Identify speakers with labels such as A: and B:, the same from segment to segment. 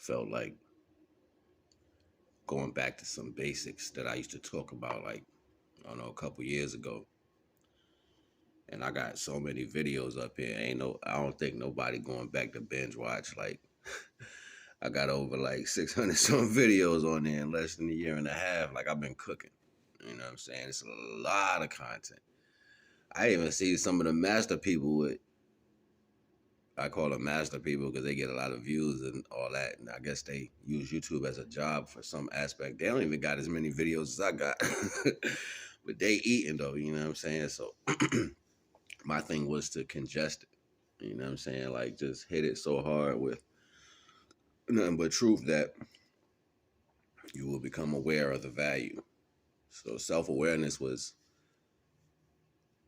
A: felt like going back to some basics that I used to talk about, like, I don't know, a couple years ago. And I got so many videos up here. I don't think nobody going back to binge watch. Like, I got over like 600 some videos on there in less than a year and a half. Like, I've been cooking. You know what I'm saying? It's a lot of content. I even see some of the master people with, I call them master people because they get a lot of views and all that. And I guess they use YouTube as a job for some aspect. They don't even got as many videos as I got. But they eating though, you know what I'm saying? So my thing was to congest it. You know what I'm saying? Like just hit it so hard with nothing but truth that you will become aware of the value. So self-awareness was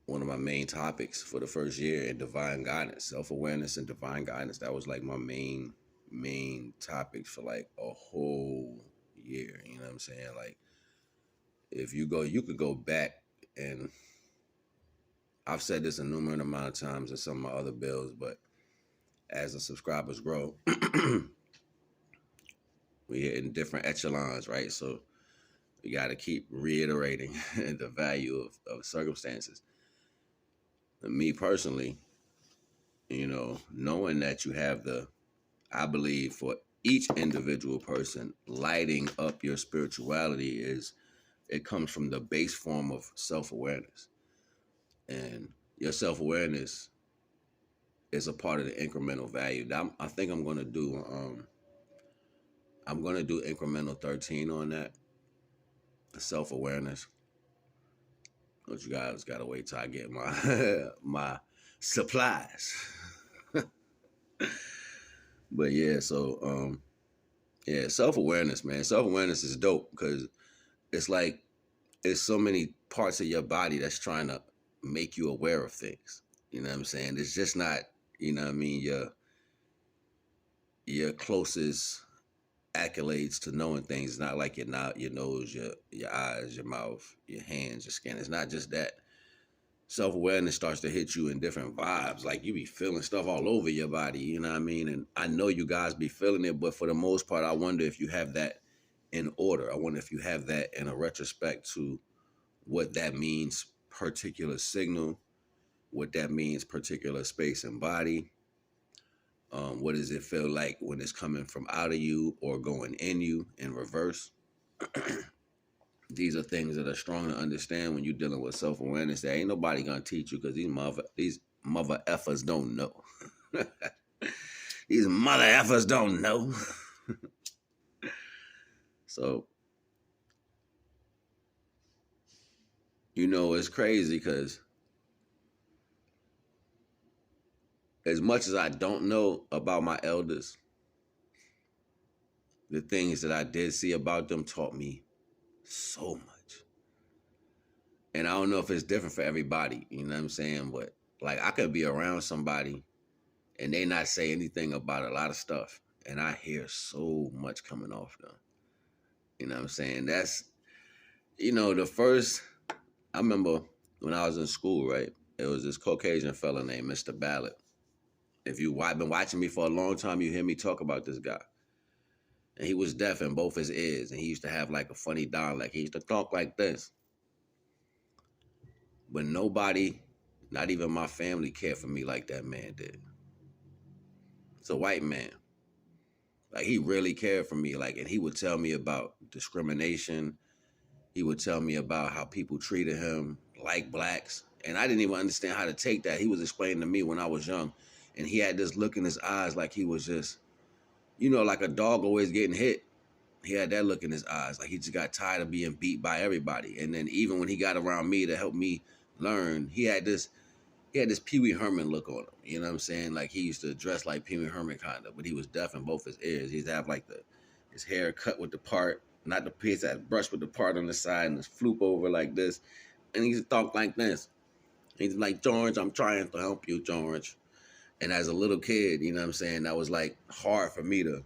A: one of my main topics for the first year in divine guidance. Self-awareness and divine guidance. That was like my main topics for like a whole year. You know what I'm saying? Like if you could go back, and I've said this a numerous amount of times in some of my other bills, but as the subscribers grow, we're in different echelons, right? So we got to keep reiterating the value of circumstances. And me personally, knowing that you have I believe for each individual person, lighting up your spirituality it comes from the base form of self-awareness. And your self-awareness is a part of the incremental value. I think I'm going to do incremental 13 on that, self-awareness. But you guys got to wait till I get my my supplies. But yeah, so yeah, self-awareness, man. Self-awareness is dope because it's like it's so many parts of your body that's trying to make you aware of things. You know what I'm saying? It's just not, you know what I mean, your closest accolades to knowing things. It's not like your nose, your eyes, your mouth, your hands, your skin. It's not just that. Self-awareness starts to hit you in different vibes. Like you be feeling stuff all over your body, you know what I mean? And I know you guys be feeling it, but for the most part, I wonder if you have that in order. I wonder if you have that in a retrospect to what that means, particular signal, what that means, particular space and body. What does it feel like when it's coming from out of you or going in you in reverse? These are things that are strong to understand when you're dealing with self-awareness that ain't nobody gonna teach you because these mother effers don't know. These mother effers don't know. So, it's crazy because as much as I don't know about my elders, the things that I did see about them taught me so much. And I don't know if it's different for everybody, you know what I'm saying? But like I could be around somebody and they not say anything about a lot of stuff. And I hear so much coming off them. You know what I'm saying? That's, I remember when I was in school, right? It was this Caucasian fella named Mr. Ballard. If you've been watching me for a long time, you hear me talk about this guy. And he was deaf in both his ears. And he used to have like a funny dialect. He used to talk like this. But nobody, not even my family, cared for me like that man did. It's a white man. Like he really cared for me. Like, and he would tell me about discrimination. He would tell me about how people treated him like blacks. And I didn't even understand how to take that. He was explaining to me when I was young. And he had this look in his eyes like he was just, like a dog always getting hit. He had that look in his eyes. Like he just got tired of being beat by everybody. And then even when he got around me to help me learn, he had this Pee Wee Herman look on him. You know what I'm saying? Like he used to dress like Pee Wee Herman kind of, but he was deaf in both his ears. He used to have like his hair cut with the part, not the piece that brushed with the part on the side and his floop over like this. And he used to talk like this. He's like, George, I'm trying to help you, George. And as a little kid, you know what I'm saying, that was like hard for me to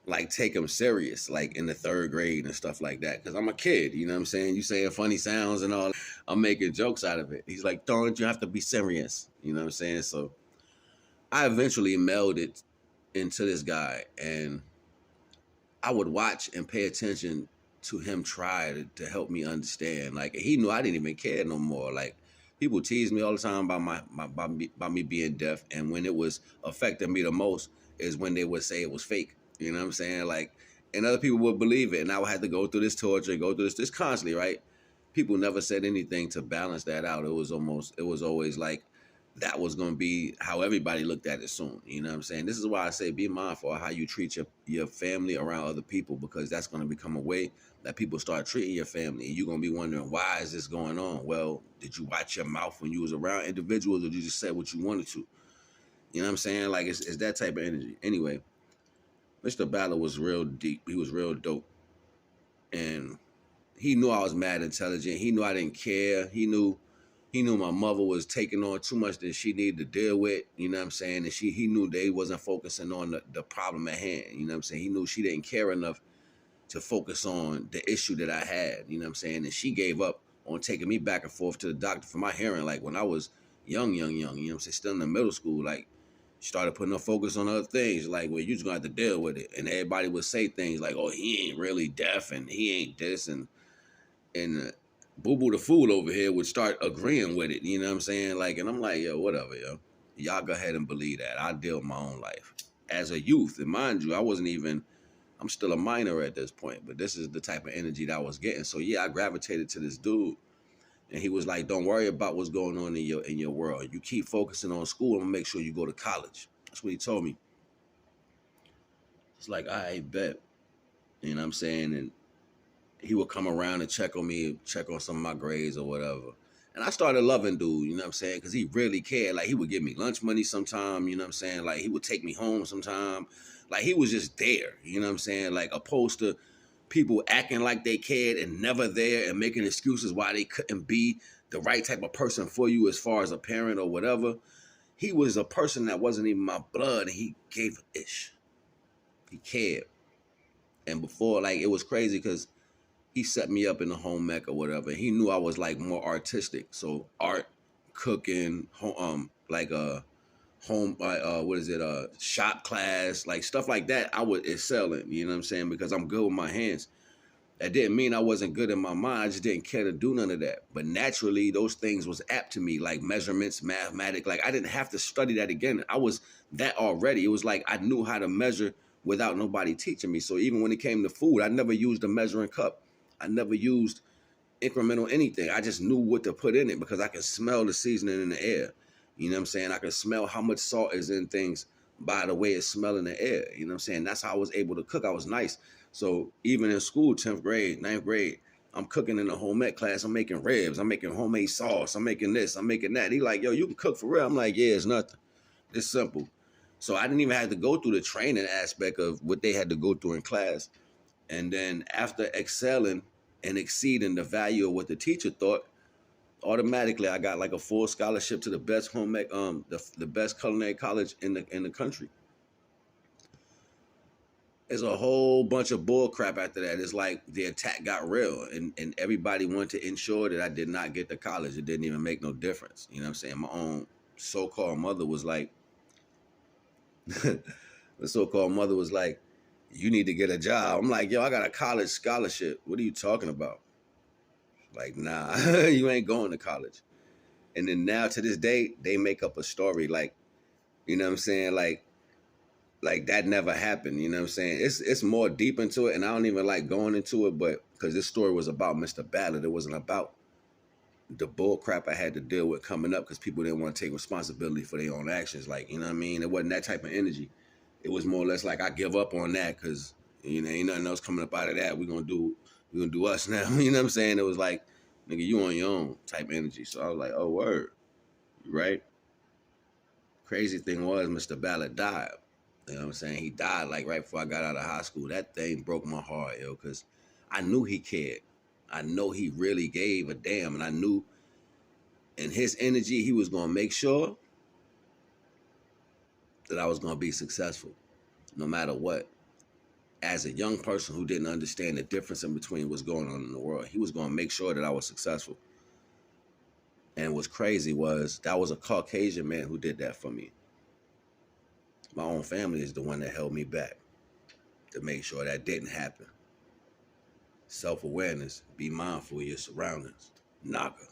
A: like take him serious, like in the third grade and stuff like that. Cause I'm a kid, you know what I'm saying? You saying funny sounds and all. I'm making jokes out of it. He's like, don't you have to be serious? You know what I'm saying? So I eventually melded into this guy. And I would watch and pay attention to him try to help me understand. Like he knew I didn't even care no more. Like people tease me all the time about about me being deaf, and when it was affecting me the most is when they would say it was fake. You know what I'm saying? Like, and other people would believe it, and I would have to go through this torture, go through this constantly, right? People never said anything to balance that out. It was always like that was going to be how everybody looked at it soon. You know what I'm saying? This is why I say be mindful of how you treat your family around other people, because that's going to become a way that people start treating your family. And you're going to be wondering, why is this going on? Well, did you watch your mouth when you was around individuals, or did you just say what you wanted to? You know what I'm saying? Like, it's that type of energy. Anyway, Mr. Ballard was real deep. He was real dope. And he knew I was mad intelligent. He knew I didn't care. He knew my mother was taking on too much that she needed to deal with, you know what I'm saying? And he knew they wasn't focusing on the problem at hand, you know what I'm saying? He knew she didn't care enough to focus on the issue that I had, you know what I'm saying? And she gave up on taking me back and forth to the doctor for my hearing, like when I was young, you know what I'm saying? Still in the middle school, like she started putting her focus on other things, like, well, you just gonna have to deal with it. And everybody would say things like, oh, he ain't really deaf and he ain't this and Boo Boo the fool over here would start agreeing with it. You know what I'm saying? Like, and I'm like, yo, whatever, yo. Y'all go ahead and believe that. I deal with my own life as a youth. And mind you, I'm still a minor at this point, but this is the type of energy that I was getting. So yeah, I gravitated to this dude. And he was like, don't worry about what's going on in your world. You keep focusing on school and make sure you go to college. That's what he told me. It's like, I bet. You know what I'm saying? And he would come around and check on me, check on some of my grades or whatever. And I started loving dude, you know what I'm saying? Because he really cared. Like, he would give me lunch money sometime, you know what I'm saying? Like, he would take me home sometime. Like, he was just there, you know what I'm saying? Like, opposed to people acting like they cared and never there and making excuses why they couldn't be the right type of person for you as far as a parent or whatever. He was a person that wasn't even my blood, and he gave a ish. He cared. And before, like, it was crazy because he set me up in the home ec or whatever. He knew I was like more artistic, so art, cooking, like home, what is it, shop class, like stuff like that. I would excel in, you know what I'm saying, because I'm good with my hands. That didn't mean I wasn't good in my mind. I just didn't care to do none of that. But naturally, those things was apt to me, like measurements, mathematics. Like I didn't have to study that again. I was that already. It was like I knew how to measure without nobody teaching me. So even when it came to food, I never used a measuring cup. I never used incremental anything. I just knew what to put in it because I could smell the seasoning in the air. You know what I'm saying? I could smell how much salt is in things by the way it smell in the air. You know what I'm saying? That's how I was able to cook. I was nice. So even in school, 10th grade, 9th grade, I'm cooking in the home ec class. I'm making ribs. I'm making homemade sauce. I'm making this. I'm making that. He like, yo, you can cook for real. I'm like, yeah, it's nothing. It's simple. So I didn't even have to go through the training aspect of what they had to go through in class. And then after excelling and exceeding the value of what the teacher thought, automatically I got like a full scholarship to the best home ec, the best culinary college in the country. There's a whole bunch of bull crap after that. It's like the attack got real, and everybody wanted to ensure that I did not get to college. It didn't even make no difference. You know what I'm saying? My own so-called mother was like, the so-called mother was like, you need to get a job. I'm like, yo, I got a college scholarship. What are you talking about? Like, nah, you ain't going to college. And then now to this day, they make up a story like, you know what I'm saying? Like that never happened. You know what I'm saying? It's more deep into it, and I don't even like going into it, but because this story was about Mr. Ballard, it wasn't about the bull crap I had to deal with coming up because people didn't want to take responsibility for their own actions. Like, you know what I mean? It wasn't that type of energy. It was more or less like I give up on that because ain't nothing else coming up out of that. We're gonna do us now. You know what I'm saying? It was like, nigga, you on your own type energy. So I was like, oh word, right? Crazy thing was Mr. Ballard died. You know what I'm saying? He died like right before I got out of high school. That thing broke my heart, yo, because I knew he cared. I know he really gave a damn, and I knew in his energy he was gonna make sure that I was gonna be successful, no matter what. As a young person who didn't understand the difference in between what's going on in the world, he was gonna make sure that I was successful. And what's crazy was that was a Caucasian man who did that for me. My own family is the one that held me back. to make sure that didn't happen. Self-awareness, be mindful of your surroundings. NAGA.